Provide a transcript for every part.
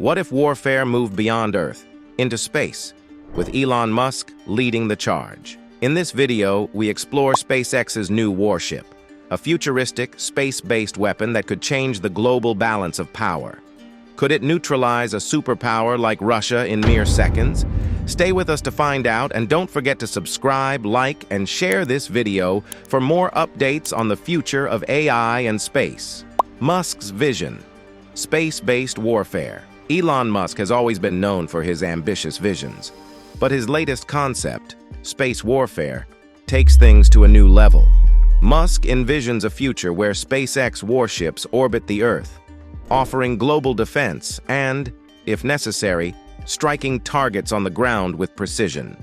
What if warfare moved beyond Earth, into space, with Elon Musk leading the charge? In this video, we explore SpaceX's new Warship, a futuristic, space-based weapon that could change the global balance of power. Could it neutralize a superpower like Russia in mere seconds? Stay with us to find out, and don't forget to subscribe, like, and share this video for more updates on the future of AI and space. Musk's vision: space-based warfare. Elon Musk has always been known for his ambitious visions, but his latest concept, space warfare, takes things to a new level. Musk envisions a future where SpaceX warships orbit the Earth, offering global defense and, if necessary, striking targets on the ground with precision.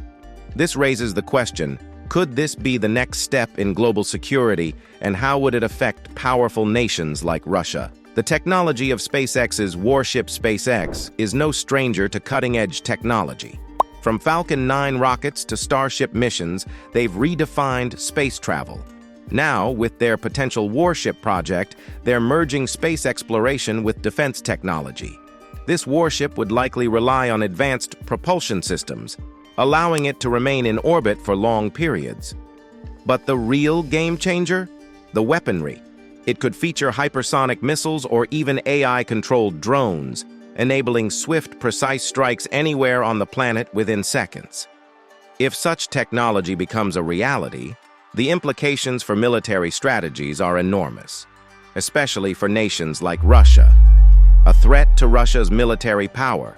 This raises the question, could this be the next step in global security, and how would it affect powerful nations like Russia? The technology of SpaceX's Warship SpaceX is no stranger to cutting-edge technology. From Falcon 9 rockets to Starship missions, they've redefined space travel. Now, with their potential Warship project, they're merging space exploration with defense technology. This warship would likely rely on advanced propulsion systems, allowing it to remain in orbit for long periods. But the real game changer? The weaponry. It could feature hypersonic missiles or even AI-controlled drones, enabling swift, precise strikes anywhere on the planet within seconds. If such technology becomes a reality, the implications for military strategies are enormous, especially for nations like Russia, a threat to Russia's military power.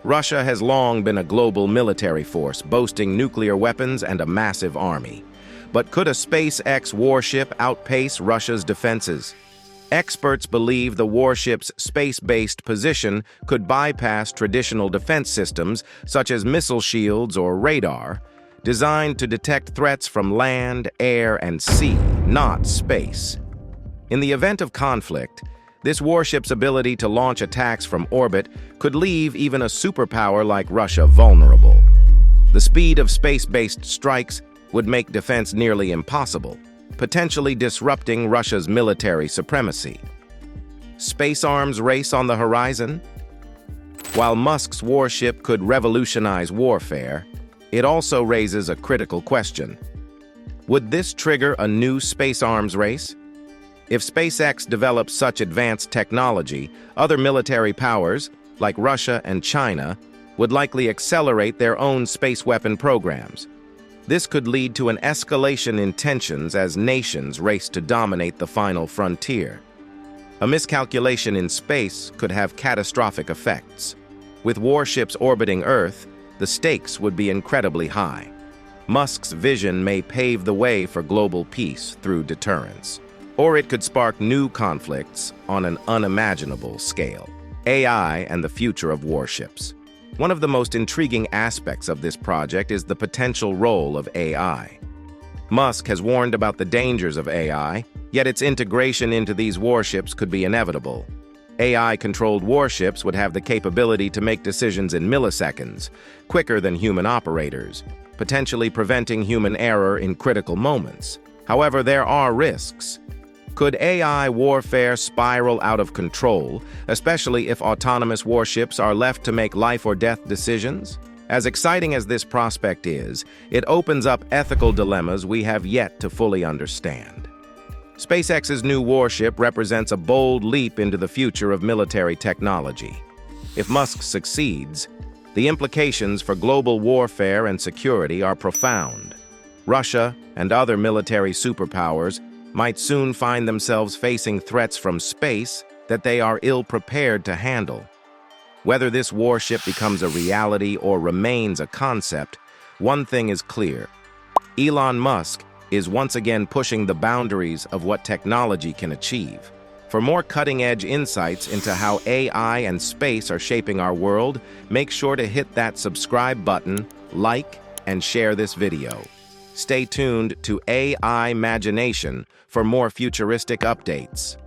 Russia has long been a global military force, boasting nuclear weapons and a massive army. But could a SpaceX warship outpace Russia's defenses? Experts believe the warship's space-based position could bypass traditional defense systems such as missile shields or radar, designed to detect threats from land, air, and sea, not space. In the event of conflict, this warship's ability to launch attacks from orbit could leave even a superpower like Russia vulnerable. The speed of space-based strikes would make defense nearly impossible, potentially disrupting Russia's military supremacy. Space arms race on the horizon? While Musk's warship could revolutionize warfare, it also raises a critical question. Would this trigger a new space arms race? If SpaceX develops such advanced technology, other military powers, like Russia and China, would likely accelerate their own space weapon programs. This could lead to an escalation in tensions as nations race to dominate the final frontier. A miscalculation in space could have catastrophic effects. With warships orbiting Earth, the stakes would be incredibly high. Musk's vision may pave the way for global peace through deterrence. Or it could spark new conflicts on an unimaginable scale. AI and the future of warships. One of the most intriguing aspects of this project is the potential role of AI. Musk has warned about the dangers of AI, yet its integration into these warships could be inevitable. AI-controlled warships would have the capability to make decisions in milliseconds, quicker than human operators, potentially preventing human error in critical moments. However, there are risks. Could AI warfare spiral out of control, especially if autonomous warships are left to make life or death decisions? As exciting as this prospect is, it opens up ethical dilemmas we have yet to fully understand. SpaceX's new warship represents a bold leap into the future of military technology. If Musk succeeds, the implications for global warfare and security are profound. Russia and other military superpowers might soon find themselves facing threats from space that they are ill-prepared to handle. Whether this warship becomes a reality or remains a concept, one thing is clear. Elon Musk is once again pushing the boundaries of what technology can achieve. For more cutting-edge insights into how AI and space are shaping our world, make sure to hit that subscribe button, like, and share this video. Stay tuned to AI Imagination for more futuristic updates.